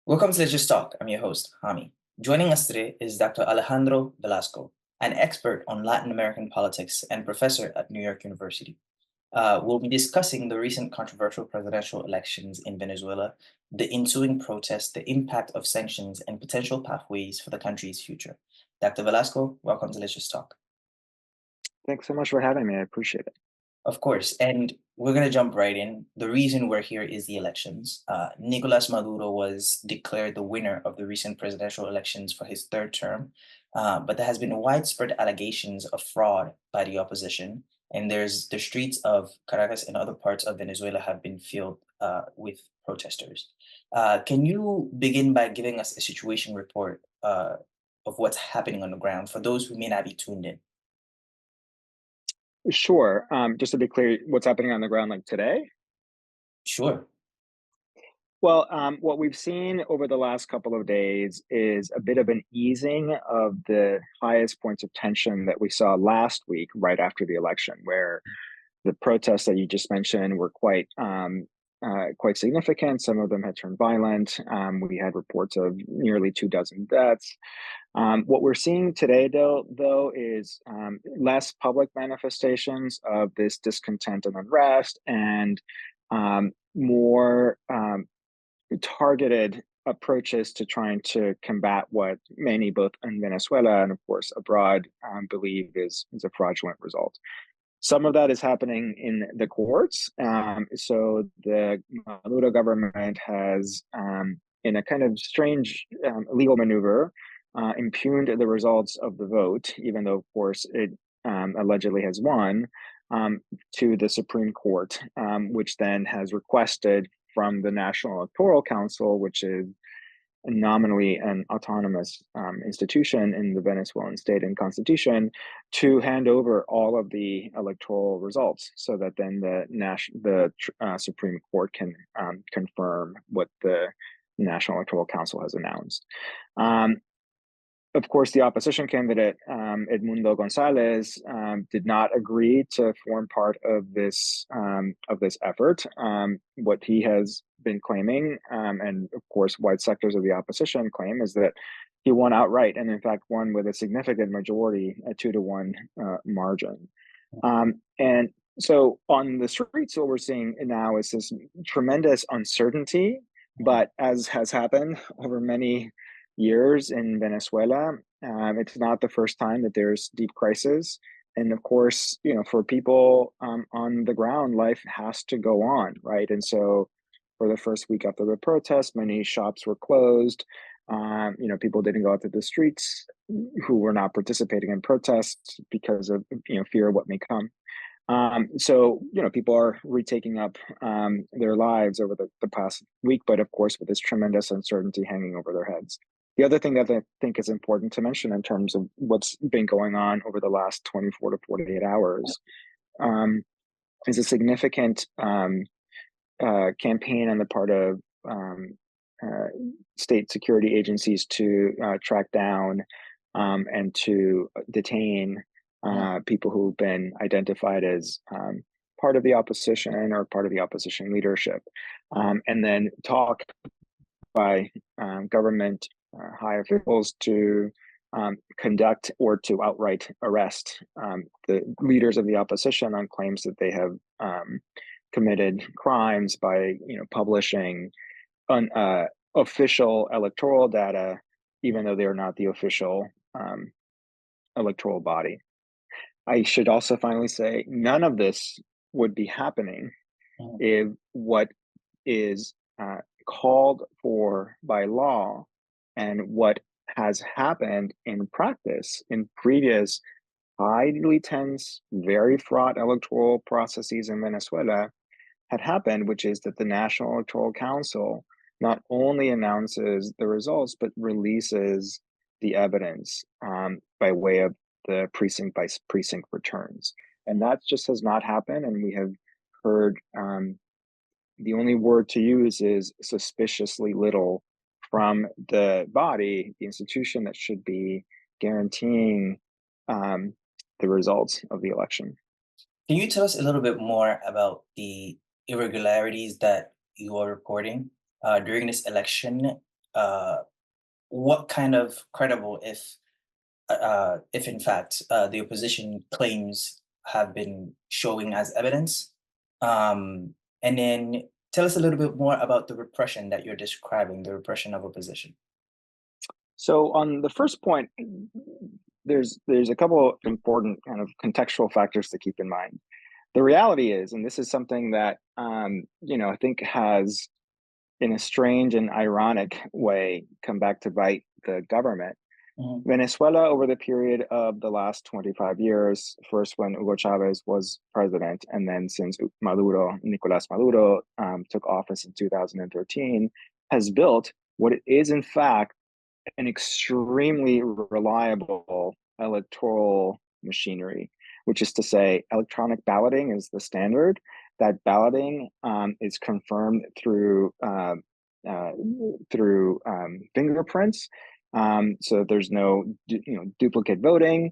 Welcome to Let's Just Talk. I'm your host, Hammi. Joining us today is Dr. Alejandro Velasco, an expert on Latin American politics and professor at New York University. We'll be discussing the recent controversial presidential elections in Venezuela, the ensuing protests, the impact of sanctions, and potential pathways for the country's future. Dr. Velasco, welcome to Let's Just Talk. Thanks so much for having me. I appreciate it. Of course, and we're going to jump right in. The reason we're here is the elections. Nicolas Maduro was declared the winner of the recent presidential elections for his third term, but there has been widespread allegations of fraud by the opposition, and the streets of Caracas and other parts of Venezuela have been filled with protesters. Can you begin by giving us a situation report of what's happening on the ground for those who may not be tuned in? Sure. Just to be clear, what's happening on the ground like today? Sure. Well, what we've seen over the last couple of days is a bit of an easing of the highest points of tension that we saw last week, right after the election, where the protests that you just mentioned were quite significant. Some of them had turned violent. We had reports of nearly 24 deaths. What we're seeing today, though, is less public manifestations of this discontent and unrest, and more targeted approaches to trying to combat what many, both in Venezuela and, of course, abroad, believe is a fraudulent result. Some of that is happening in the courts. So the Maduro government has, in a kind of strange legal maneuver, impugned the results of the vote, even though, of course, it allegedly has won, to the Supreme Court, which then has requested from the National Electoral Council, which is nominally an autonomous institution in the Venezuelan state and constitution, to hand over all of the electoral results, so that then the Supreme Court can confirm what the National Electoral Council has announced. Of course, the opposition candidate, Edmundo Gonzalez, did not agree to form part of this effort. What he has been claiming, and of course, wide sectors of the opposition claim, is that he won outright, and in fact won with a significant majority, a 2-to-1 margin. And so on the streets, what we're seeing now is this tremendous uncertainty. But as has happened over many years in Venezuela, it's not the first time that there's deep crisis. And of course, for people on the ground, life has to go on, right? And so for the first week after the protest, many shops were closed. People didn't go out to the streets who were not participating in protests because of fear of what may come. So people are retaking up their lives over the past week, but of course, with this tremendous uncertainty hanging over their heads. The other thing that I think is important to mention in terms of what's been going on over the last 24 to 48 hours is a significant campaign on the part of state security agencies to track down and to detain people who've been identified as part of the opposition or part of the opposition leadership, and then talk by government high officials to conduct or to outright arrest the leaders of the opposition on claims that they have committed crimes by publishing official electoral data, even though they are not the official electoral body. I should also finally say none of this would be happening if what is called for by law and what has happened in practice in previous highly tense, very fraught electoral processes in Venezuela had happened, which is that the National Electoral Council not only announces the results, but releases the evidence by way of the precinct by precinct returns. And that just has not happened. And we have heard the only word to use is suspiciously little from the body, the institution that should be guaranteeing the results of the election. Can you tell us a little bit more about the irregularities that you are reporting during this election? what kind of credible, if in fact the opposition claims have been showing as evidence, and then tell us a little bit more about the repression that you're describing, the repression of opposition. So on the first point, there's a couple of important kind of contextual factors to keep in mind. The reality is, and this is something that I think has, in a strange and ironic way, come back to bite the government. Mhm. Venezuela, over the period of the last 25 years, first when Hugo Chavez was president, and then since Nicolas Maduro, took office in 2013, has built what is, in fact, an extremely reliable electoral machinery, which is to say, electronic balloting is the standard. That balloting is confirmed uh, through fingerprints, so there's no duplicate voting.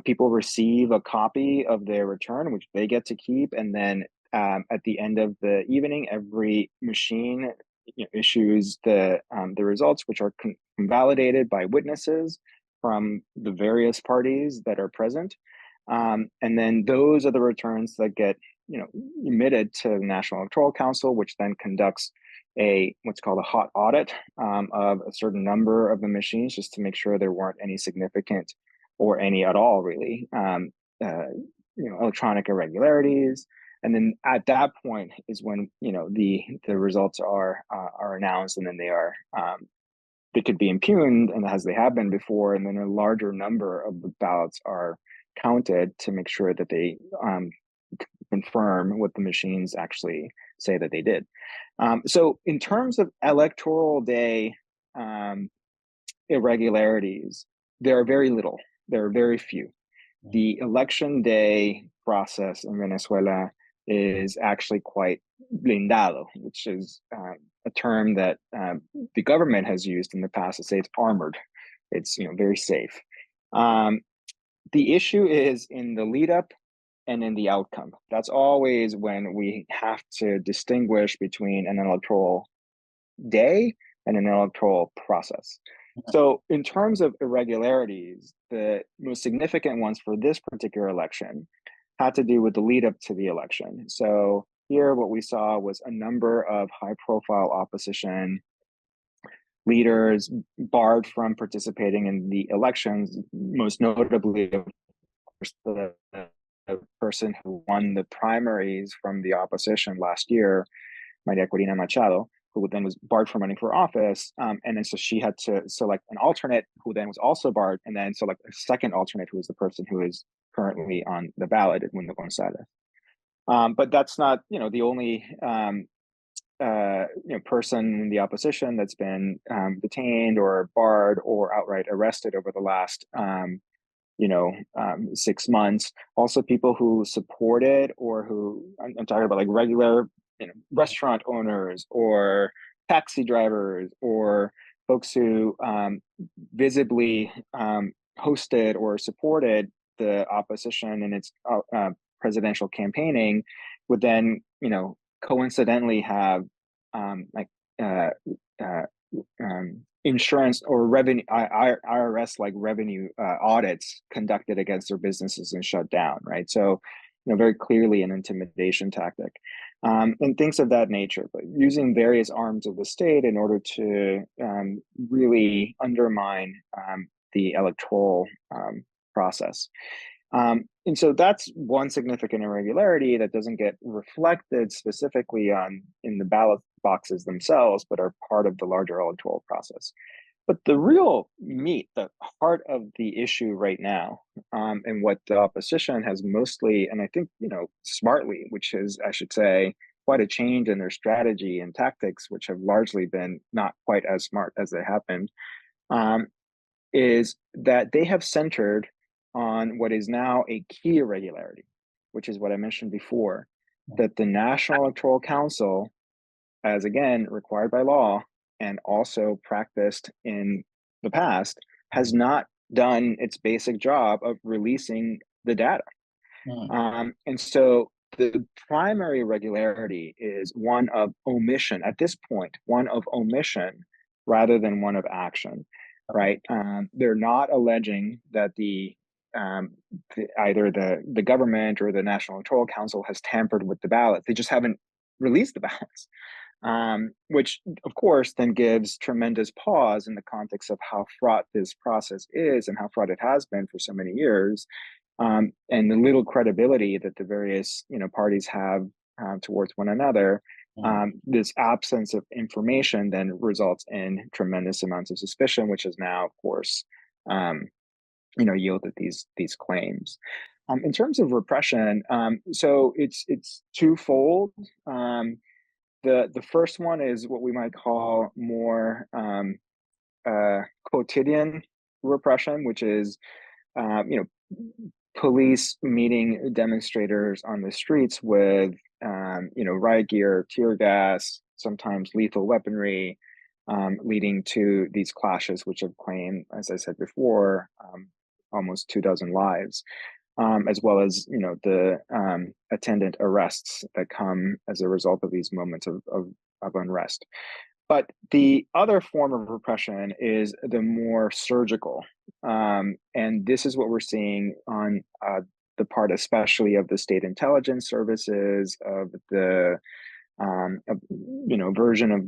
People receive a copy of their return, which they get to keep, and then at the end of the evening, every machine issues the results, which are validated by witnesses from the various parties that are present, and then those are the returns that get emitted to the National Electoral Council, which then conducts what's called a hot audit of a certain number of the machines, just to make sure there weren't any significant or any at all really electronic irregularities. And then at that point is when the results are announced, and then they could be impugned, and as they have been before, and then a larger number of the ballots are counted to make sure that they confirm what the machines actually say that they did. So in terms of electoral day irregularities, there are very little. There are very few. The election day process in Venezuela is actually quite blindado, which is a term that the government has used in the past to say it's armored. It's very safe. The issue is in the lead up and in the outcome. That's always when we have to distinguish between an electoral day and an electoral process. So in terms of irregularities, the most significant ones for this particular election had to do with the lead up to the election. So here what we saw was a number of high profile opposition leaders barred from participating in the elections, most notably, of course, the person who won the primaries from the opposition last year, Maria Corina Machado, who then was barred from running for office. And then so she had to select an alternate who then was also barred, and then select a second alternate who is the person who is currently on the ballot, Edmundo Gonzalez. But that's not, the only person in the opposition that's been detained or barred or outright arrested over the last 6 months. Also, people who supported, or who I'm talking about, like regular restaurant owners or taxi drivers or folks who visibly hosted or supported the opposition in its presidential campaigning, would then coincidentally have like insurance or revenue IRS like revenue audits conducted against their businesses and shut down, right? So very clearly an intimidation tactic, and things of that nature, but using various arms of the state in order to really undermine the electoral process. And so that's one significant irregularity that doesn't get reflected specifically in the ballot boxes themselves, but are part of the larger electoral process. But the real meat, the heart of the issue right now, and what the opposition has mostly, and I think, smartly, which is, I should say, quite a change in their strategy and tactics, which have largely been not quite as smart as they have been, is that they have centered on what is now a key irregularity, which is what I mentioned before, that the National Electoral Council, as again required by law and also practiced in the past, has not done its basic job of releasing the data. And so the primary irregularity is one of omission, at this point, one of omission rather than one of action, Okay. right? They're not alleging that either the government or the National Electoral Council has tampered with the ballots. They just haven't released the ballots, which of course then gives tremendous pause in the context of how fraught this process is and how fraught it has been for so many years, and the little credibility that the various parties have towards one another. Mhm. This absence of information then results in tremendous amounts of suspicion, which is now, of course, um, yielded these claims. In terms of repression, so it's twofold. The first one is what we might call more quotidian repression, which is police meeting demonstrators on the streets with riot gear, tear gas, sometimes lethal weaponry, leading to these clashes, which have claimed, as I said before, almost 24 lives, as well as the attendant arrests that come as a result of these moments of unrest. But the other form of repression is the more surgical. And this is what we're seeing on the part, especially of the state intelligence services, of the version of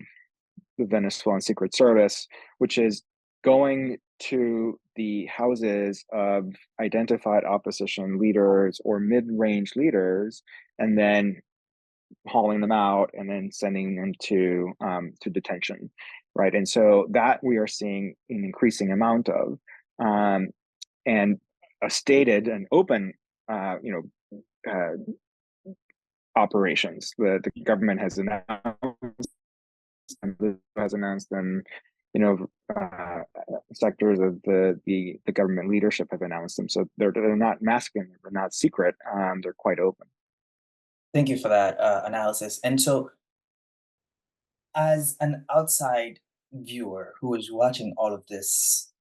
the Venezuelan Secret Service, which is going to the houses of identified opposition leaders or mid-range leaders, and then hauling them out and then sending them to detention, right? And so that we are seeing an increasing amount of, and a stated and open, uh, operations. The government has announced them. Sectors of the government leadership have announced them. So they're not masking, they're not secret. They're quite open. Thank you for that analysis. And so, as an outside viewer who is watching all of this,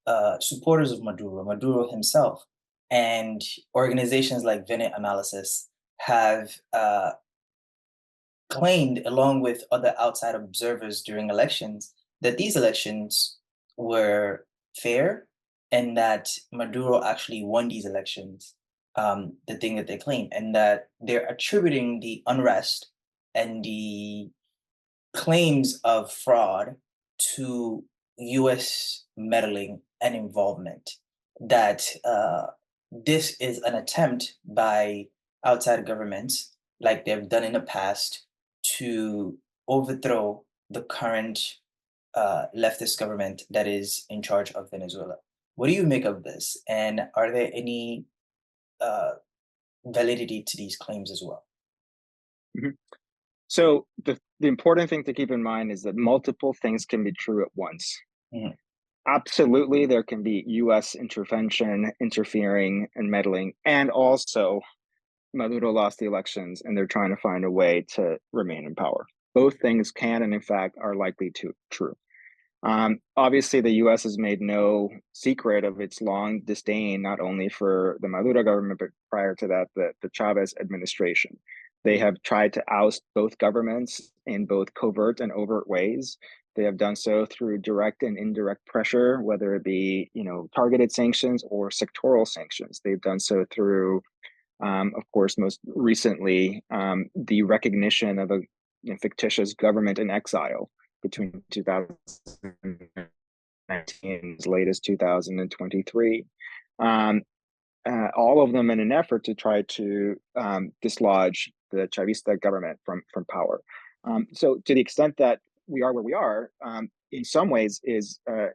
supporters of Maduro himself, and organizations like Venet Analysis have claimed, along with other outside observers during elections, that these elections were fair and that Maduro actually won these elections, the thing that they claim, and that they're attributing the unrest and the claims of fraud to US meddling and involvement, that this is an attempt by outside governments, like they've done in the past, to overthrow the current leftist government that is in charge of Venezuela. What do you make of this? And are there any uh, validity to these claims as well? Mhm. So the important thing to keep in mind is that multiple things can be true at once. Mhm. Absolutely, there can be US intervention, interfering, and meddling, and also Maduro lost the elections and they're trying to find a way to remain in power. Both things can and, in fact, are likely to true. Obviously, the US has made no secret of its long disdain, not only for the Maduro government, but prior to that, the Chavez administration. They have tried to oust both governments in both covert and overt ways. They have done so through direct and indirect pressure, whether it be targeted sanctions or sectoral sanctions. They've done so through, of course, most recently, the recognition of a fictitious government in exile between 2019 as late as 2023. Um, all of them in an effort to try to dislodge the Chavista government from power. So, to the extent that we are where we are, in some ways, is a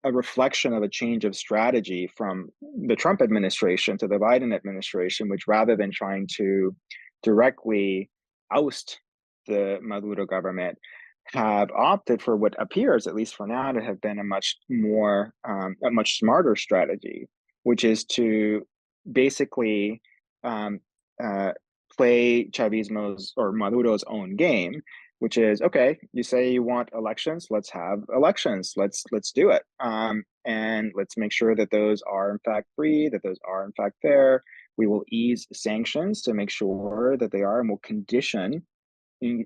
a reflection of a change of strategy from the Trump administration to the Biden administration, which rather than trying to directly oust the Maduro government, have opted for what appears, at least for now, to have been a much smarter strategy, which is to basically um, uh, play Chavismo's or Maduro's own game, which is, okay, you say you want elections, let's have elections, let's do it, and let's make sure that those are in fact free, that those are in fact fair. We will ease sanctions to make sure that they are, and will condition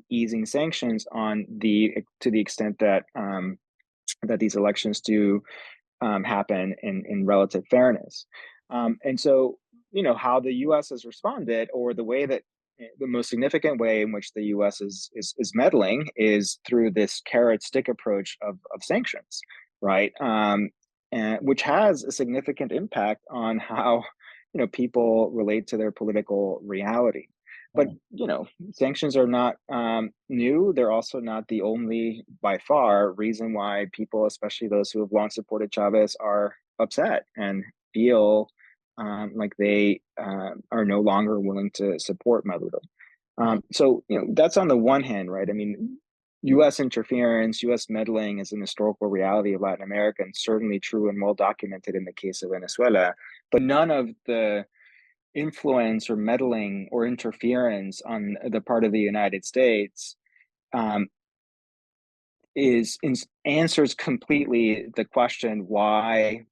easing sanctions to the extent that that these elections do happen in relative fairness. And so, how the U.S. has responded, or the way that the most significant way in which the U.S. is meddling, is through this carrot stick approach of sanctions, right? And which has a significant impact on how people relate to their political reality. But sanctions are not new. They're also not the only, by far, reason why people, especially those who have long supported Chavez, are upset and feel like they are no longer willing to support Maduro. So that's on the one hand, right? I mean, U.S. interference, U.S. meddling is an historical reality of Latin America, and certainly true and well documented in the case of Venezuela. But none of the influence or meddling or interference on the part of the United States um, answers completely the question why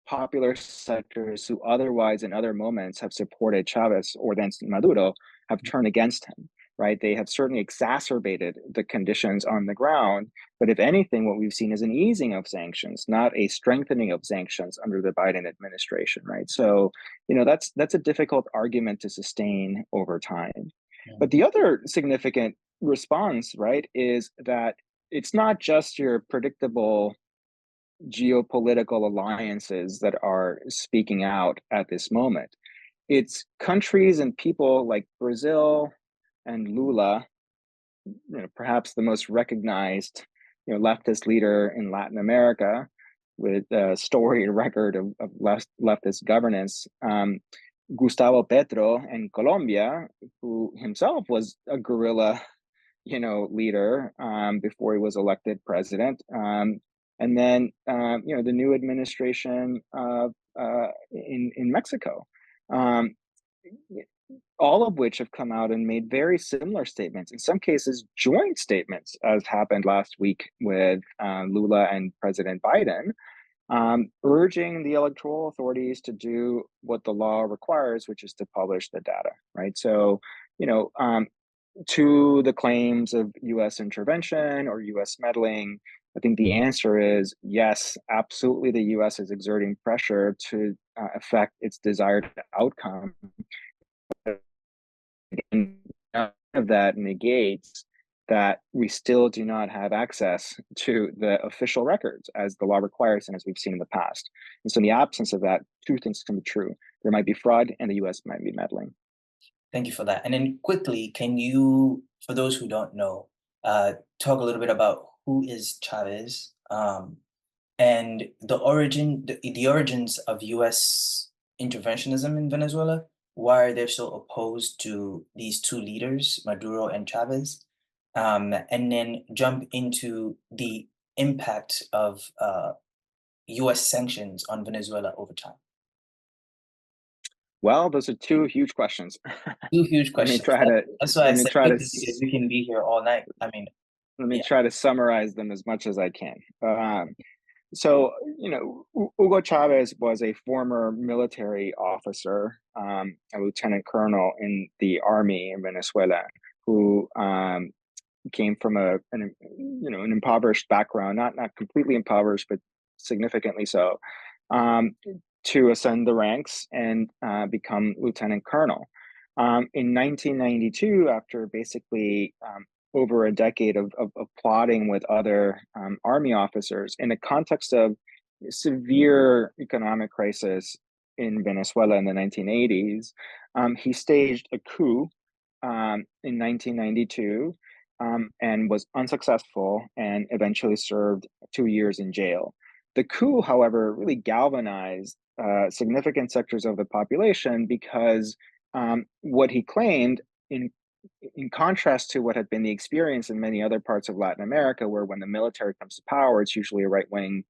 popular sectors who otherwise in other moments have supported Chavez or then Maduro have turned against him, right? They have certainly exacerbated the conditions on the ground. But if anything, what we've seen is an easing of sanctions, not a strengthening of sanctions under the Biden administration, right? So, that's a difficult argument to sustain over time. But the other significant response, right, is that it's not just your predictable geopolitical alliances that are speaking out at this moment. It's countries and people like Brazil and Lula, perhaps the most recognized, leftist leader in Latin America, with a storied record of leftist governance. Gustavo Petro in Colombia, who himself was a guerrilla leader before he was elected president. And then, the new administration in Mexico, all of which have come out and made very similar statements, in some cases, joint statements, as happened last week with Lula and President Biden, urging the electoral authorities to do what the law requires, which is to publish the data, right? So, to the claims of U.S. intervention or U.S. meddling, I think the answer is yes, absolutely. The U.S. is exerting pressure to affect its desired outcome. And none of that negates that we still do not have access to the official records as the law requires and as we've seen in the past. And so in the absence of that, two things can be true. There might be fraud and the U.S. might be meddling. Thank you for that. And then quickly, can you, for those who don't know, talk a little bit about who is Chavez, and the origins of U.S. interventionism in Venezuela? Why are they so opposed to these two leaders, Maduro and Chavez? And then jump into the impact of U.S. sanctions on Venezuela over time. Well, those are two huge questions. Two huge Let me questions. try to That's why I let me said try to quickly, because we can be here all night. I mean, let me yeah. try to summarize them as much as I can. So, Hugo Chavez was a former military officer, a lieutenant colonel in the army in Venezuela, who came from an impoverished background, not completely impoverished, but significantly so, to ascend the ranks and become lieutenant colonel. In 1992, after basically over a decade of plotting with other army officers in the context of severe economic crisis in Venezuela in the 1980s, he staged a coup in 1992 and was unsuccessful and eventually served 2 years in jail. The coup, however, really galvanized significant sectors of the population because what he claimed, in contrast to what had been the experience in many other parts of Latin America, where when the military comes to power, it's usually a right-wing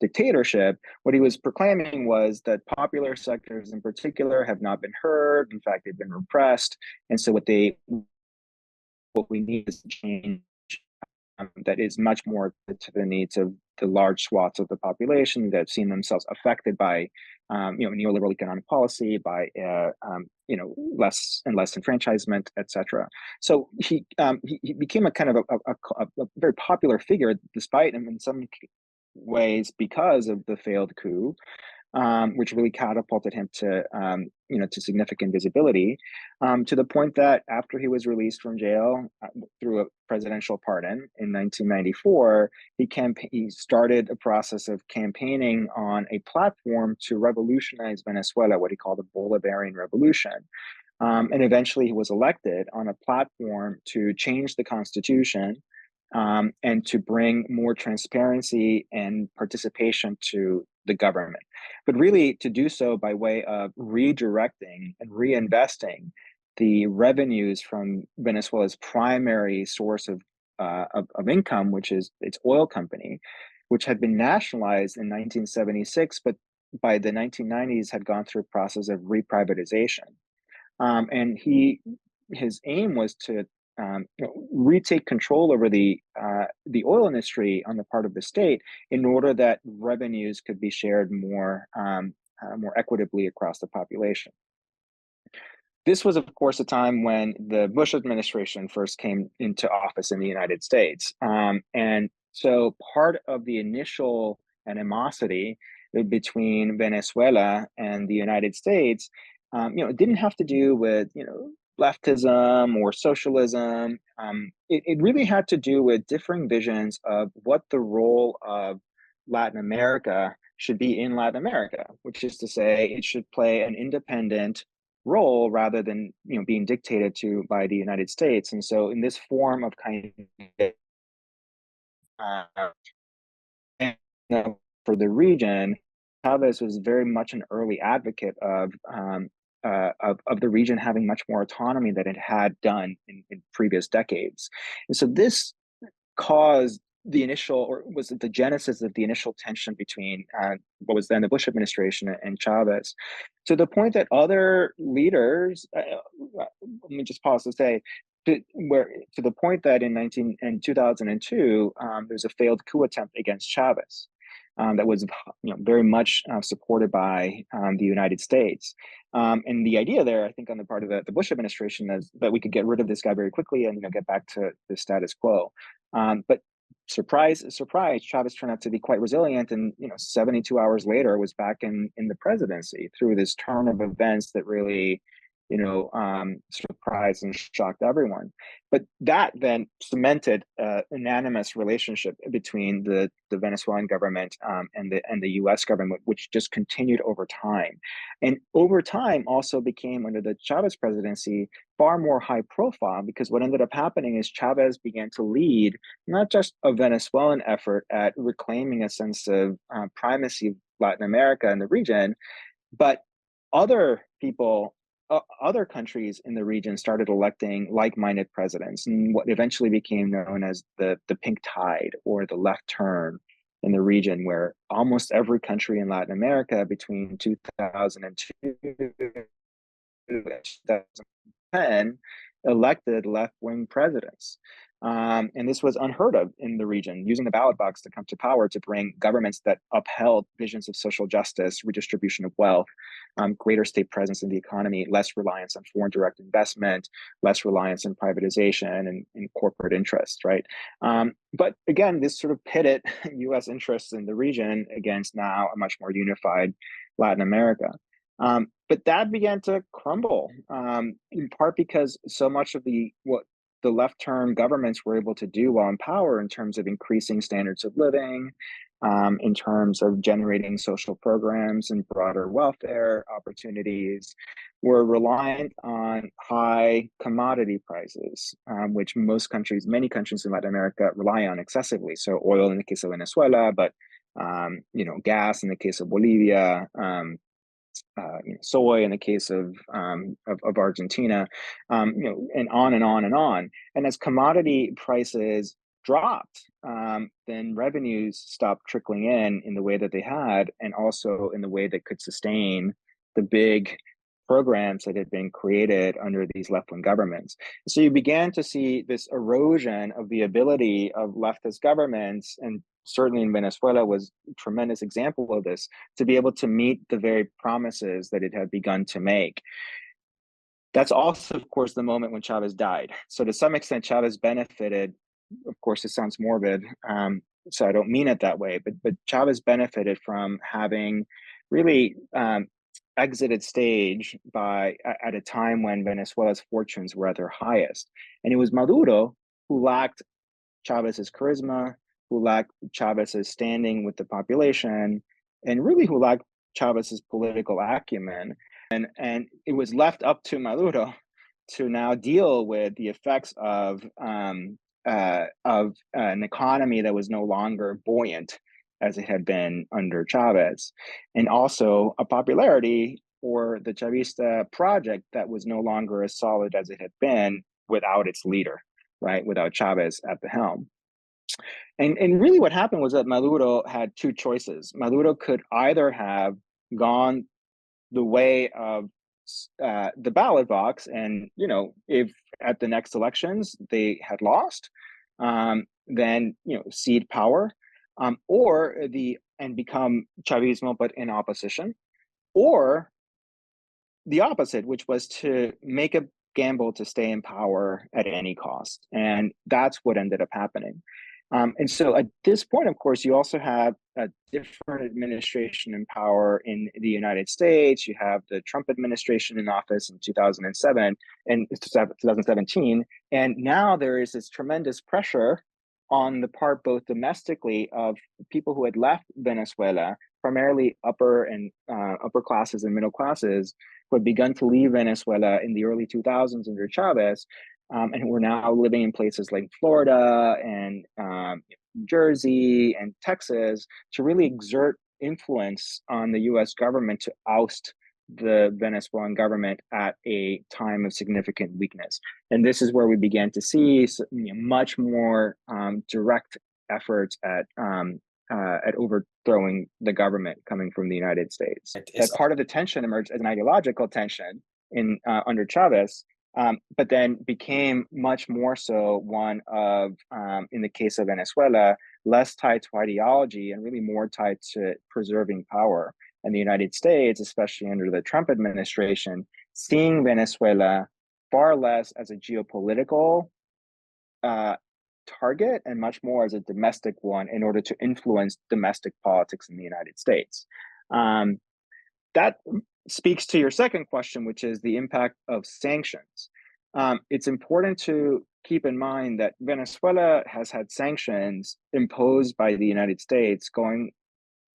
dictatorship, what he was proclaiming was that popular sectors in particular have not been heard. In fact, they've been repressed. And so what we need is change that is much more to the needs of the large swaths of the population that have seen themselves affected by neoliberal economic policy, by less and less enfranchisement, etc. So he became a kind of a very popular figure, despite him in some ways because of the failed coup, which really catapulted him to significant visibility, to the point that after he was released from jail through a presidential pardon in 1994, he started a process of campaigning on a platform to revolutionize Venezuela, what he called the Bolivarian Revolution. And eventually he was elected on a platform to change the constitution, and to bring more transparency and participation to the government, but really to do so by way of redirecting and reinvesting the revenues from Venezuela's primary source of income, which is its oil company, which had been nationalized in 1976, but by the 1990s had gone through a process of reprivatization. And his aim was to retake control over the oil industry on the part of the state, in order that revenues could be shared more equitably across the population. This was, of course, a time when the Bush administration first came into office in the United States, and so part of the initial animosity between Venezuela and the United States, it didn't have to do with leftism or socialism. It really had to do with differing visions of what the role of Latin America should be in Latin America, which is to say, it should play an independent role rather than being dictated to by the United States. And so, in this form of kind of for the region, Chavez was very much an early advocate of the region having much more autonomy than it had done in previous decades. And so this caused the initial, or was the genesis of the initial tension between what was then the Bush administration and Chavez, to the point that other leaders, let me just pause to say, to the point that in 2002, there's a failed coup attempt against Chavez. That was very much supported by the United States. And the idea there, I think, on the part of the Bush administration, is that we could get rid of this guy very quickly and get back to the status quo. But surprise, surprise, Chavez turned out to be quite resilient, and 72 hours later was back in the presidency through this turn of events that really surprised and shocked everyone. But that then cemented an unanimous relationship between the Venezuelan government and the U.S. government, which just continued over time. And over time also became, under the Chavez presidency, far more high profile, because what ended up happening is Chavez began to lead not just a Venezuelan effort at reclaiming a sense of primacy of Latin America in the region, but other people, other countries in the region started electing like-minded presidents, and what eventually became known as the pink tide, or the left turn in the region, where almost every country in Latin America between 2002 and 2010 elected left-wing presidents. And this was unheard of in the region, using the ballot box to come to power, to bring governments that upheld visions of social justice, redistribution of wealth, greater state presence in the economy, less reliance on foreign direct investment, less reliance on privatization and corporate interests, right? But again, this sort of pitted U.S. interests in the region against now a much more unified Latin America. But that began to crumble, in part because so much of what the left-turn governments were able to do while in power, in terms of increasing standards of living, in terms of generating social programs and broader welfare opportunities, were reliant on high commodity prices, which many countries in Latin America rely on excessively. So oil in the case of Venezuela, but gas in the case of Bolivia, soy in the case of Argentina, and on and on and on. And as commodity prices dropped, then revenues stopped trickling in the way that they had, and also in the way that could sustain the big programs that had been created under these left-wing governments. So you began to see this erosion of the ability of leftist governments, and certainly in Venezuela was a tremendous example of this, to be able to meet the very promises that it had begun to make. That's also, of course, the moment when Chavez died. So to some extent, Chavez benefited. Of course, it sounds morbid, so I don't mean it that way, but Chavez benefited from having really exited stage at a time when Venezuela's fortunes were at their highest. And it was Maduro who lacked Chavez's charisma, who lacked Chavez's standing with the population, and really who lacked Chavez's political acumen. And it was left up to Maduro to now deal with the effects of an economy that was no longer buoyant as it had been under Chavez, and also a popularity for the Chavista project that was no longer as solid as it had been without its leader, right? Without Chavez at the helm. And really what happened was that Maduro had two choices. Maduro could either have gone the way of the ballot box, and if at the next elections they had lost, then cede power, and become Chavismo but in opposition, or the opposite, which was to make a gamble to stay in power at any cost. And that's what ended up happening. And so at this point, of course, you also have a different administration in power in the United States. You have the Trump administration in office in 2007 and 2017. And now there is this tremendous pressure on the part, both domestically, of people who had left Venezuela, primarily upper classes and middle classes, who had begun to leave Venezuela in the early 2000s under Chavez, and we're now living in places like Florida and Jersey and Texas, to really exert influence on the U.S. government to oust the Venezuelan government at a time of significant weakness. And this is where we began to see much more direct efforts at overthrowing the government coming from the United States. That part of the tension emerged as an ideological tension under Chavez, but then became much more so one of, in the case of Venezuela, less tied to ideology and really more tied to preserving power. And the United States, especially under the Trump administration, seeing Venezuela far less as a geopolitical target and much more as a domestic one in order to influence domestic politics in the United States. That speaks to your second question, which is the impact of sanctions. It's important to keep in mind that Venezuela has had sanctions imposed by the United States going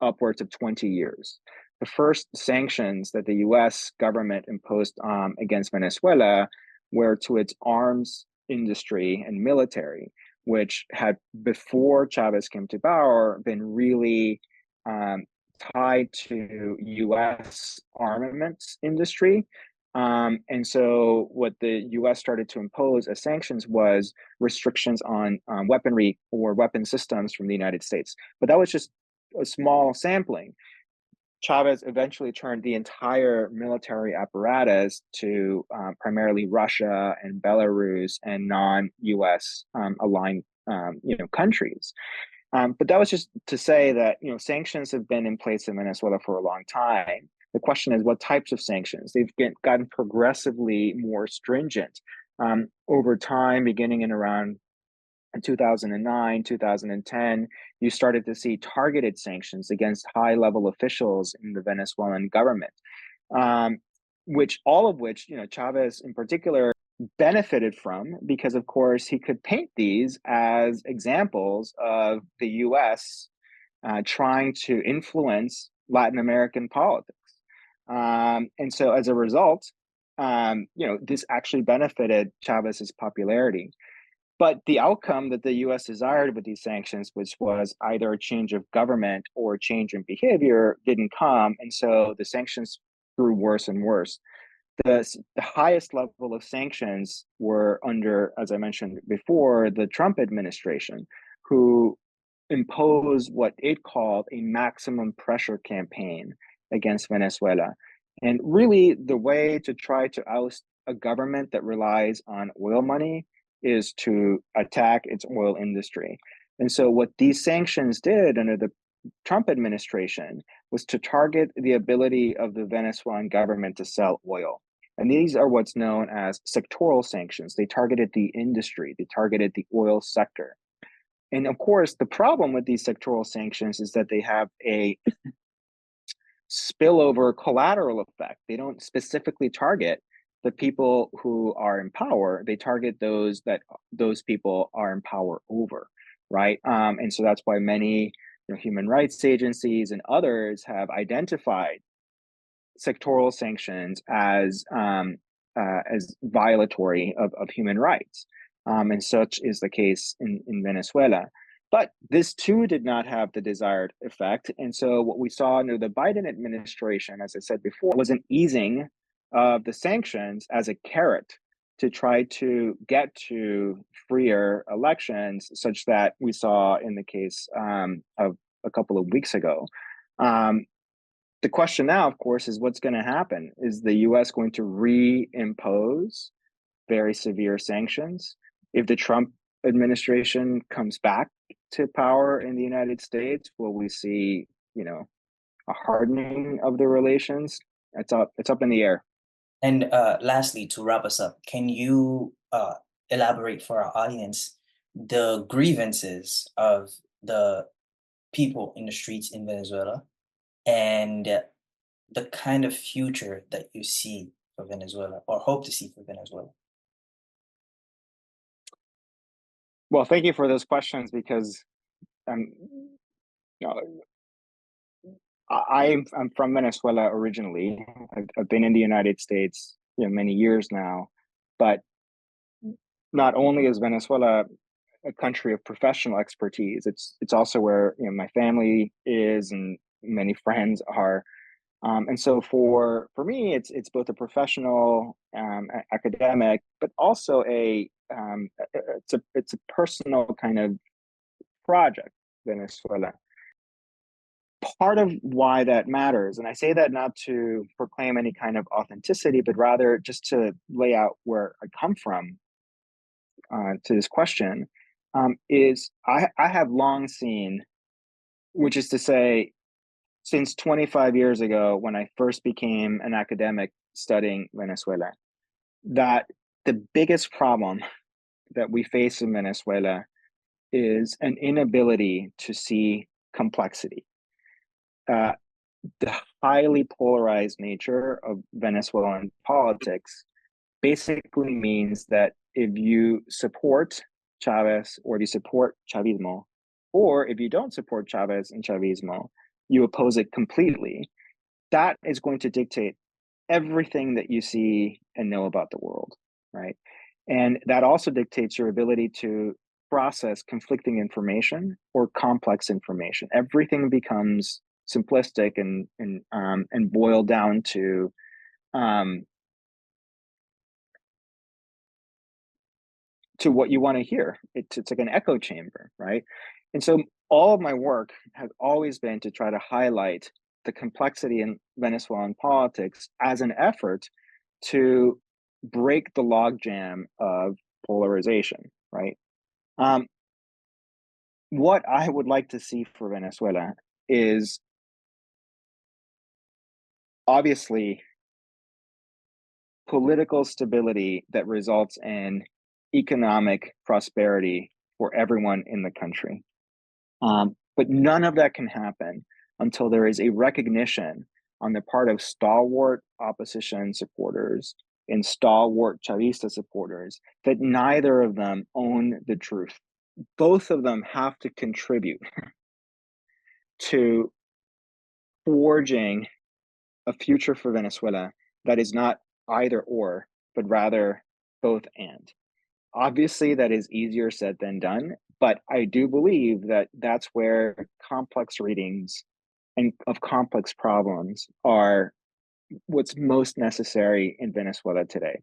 upwards of 20 years. The first sanctions that the U.S. government imposed against Venezuela were to its arms industry and military, which had, before Chavez came to power, been really tied to U.S. armaments industry. And so what the U.S. started to impose as sanctions was restrictions on weaponry or weapon systems from the United States. But that was just a small sampling. Chavez eventually turned the entire military apparatus to primarily Russia and Belarus and non-U.S. aligned countries. But that was just to say that sanctions have been in place in Venezuela for a long time. The question is, what types of sanctions? They've gotten progressively more stringent over time, beginning in around 2009, 2010, you started to see targeted sanctions against high-level officials in the Venezuelan government, all of which Chavez in particular benefited from, because of course he could paint these as examples of the U.S. Trying to influence Latin American politics. And so as a result, this actually benefited Chavez's popularity. But the outcome that the U.S. desired with these sanctions, which was either a change of government or a change in behavior, didn't come. And so the sanctions grew worse and worse. The highest level of sanctions were under, as I mentioned before, the Trump administration, who imposed what it called a maximum pressure campaign against Venezuela. And really, the way to try to oust a government that relies on oil money is to attack its oil industry. And so, what these sanctions did under the Trump administration was to target the ability of the Venezuelan government to sell oil. And these are what's known as sectoral sanctions. They targeted the industry, they targeted the oil sector. And of course, the problem with these sectoral sanctions is that they have a spillover collateral effect. They don't specifically target the people who are in power. They target those that those people are in power over, right? And so that's why many human rights agencies and others have identified sectoral sanctions as violatory of human rights, and such is the case in Venezuela. But this too did not have the desired effect, and so what we saw under the Biden administration, as I said before, was an easing of the sanctions as a carrot to try to get to freer elections, such that we saw in the case of a couple of weeks ago. Um, the question now, of course, is what's going to happen? Is the US going to reimpose very severe sanctions? If the Trump administration comes back to power in the United States, will we see, a hardening of the relations? It's up in the air. And lastly, to wrap us up, can you elaborate for our audience the grievances of the people in the streets in Venezuela and the kind of future that you see for Venezuela or hope to see for Venezuela? Well, thank you for those questions because um, you know, I'm from Venezuela originally. I've been in the United States, many years now, but not only is Venezuela a country of professional expertise, it's also where my family is and many friends are. And so for me, it's both a professional, academic, but also it's a personal kind of project, Venezuela. Part of why that matters, and I say that not to proclaim any kind of authenticity, but rather just to lay out where I come from to this question, is I have long seen, which is to say, since 25 years ago, when I first became an academic studying Venezuela, that the biggest problem that we face in Venezuela is an inability to see complexity. Uh, the highly polarized nature of Venezuelan politics basically means that if you support Chavez or if you support Chavismo, or if you don't support Chavez and Chavismo, you oppose it completely. That is going to dictate everything that you see and know about the world, right? And that also dictates your ability to process conflicting information or complex information. Everything becomes simplistic and boiled down um, to what you want to hear. It's like an echo chamber, right? And so all of my work has always been to try to highlight the complexity in Venezuelan politics as an effort to break the logjam of polarization, right? Um, what I would like to see for Venezuela is obviously political stability that results in economic prosperity for everyone in the country. But none of that can happen until there is a recognition on the part of stalwart opposition supporters and stalwart Chavista supporters that neither of them own the truth. Both of them have to contribute to forging a future for Venezuela that is not either or, but rather both and. Obviously, that is easier said than done, but I do believe that that's where complex readings and of complex problems are what's most necessary in Venezuela today.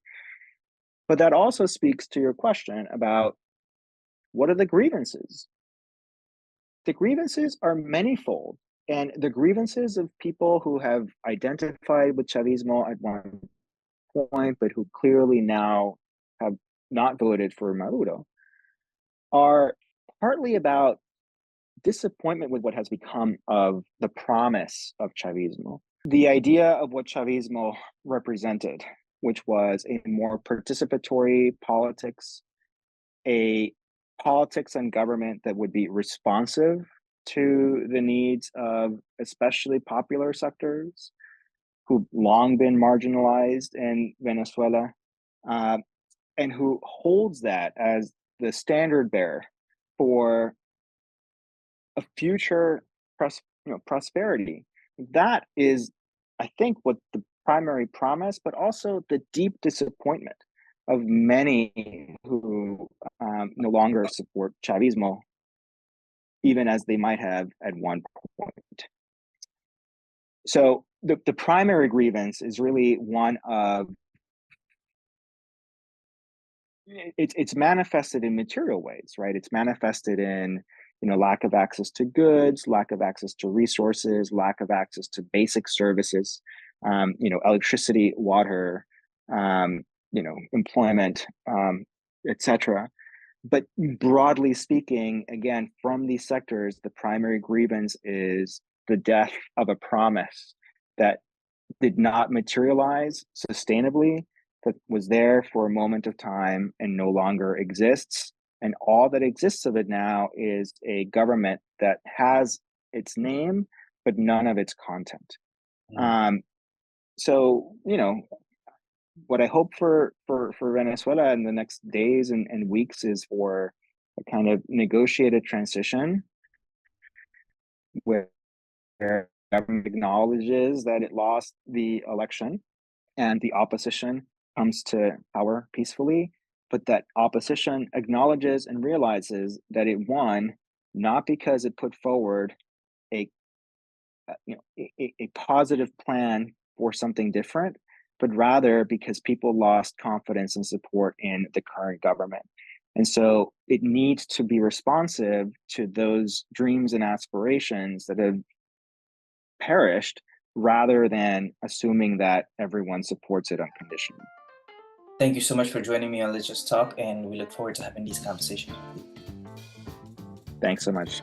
But that also speaks to your question about what are the grievances? The grievances are manifold, And the grievances of people who have identified with Chavismo at one point, but who clearly now have not voted for Maduro, are partly about disappointment with what has become of the promise of Chavismo. The idea of what Chavismo represented, which was a more participatory politics, a politics and government that would be responsive to the needs of especially popular sectors who've long been marginalized in Venezuela, uh, and who holds that as the standard bearer for a future prosperity. That is, I think, what the primary promise, but also the deep disappointment of many who no longer support Chavismo, even as they might have at one point. So the primary grievance is really one of it's manifested in material ways, right? It's manifested in lack of access to goods, lack of access to resources, lack of access to basic services, electricity, water, employment, etc. But broadly speaking, again, from these sectors, the primary grievance is the death of a promise that did not materialize sustainably, that was there for a moment of time and no longer exists. And all that exists of it now is a government that has its name, but none of its content. So, what I hope for Venezuela in the next days and weeks is for a kind of negotiated transition where the government acknowledges that it lost the election and the opposition comes to power peacefully, but that opposition acknowledges and realizes that it won not because it put forward a positive plan for something different, but rather because people lost confidence and support in the current government. And so it needs to be responsive to those dreams and aspirations that have perished rather than assuming that everyone supports it unconditionally. Thank you so much for joining me on Let's Just Talk, and we look forward to having these conversations. Thanks so much.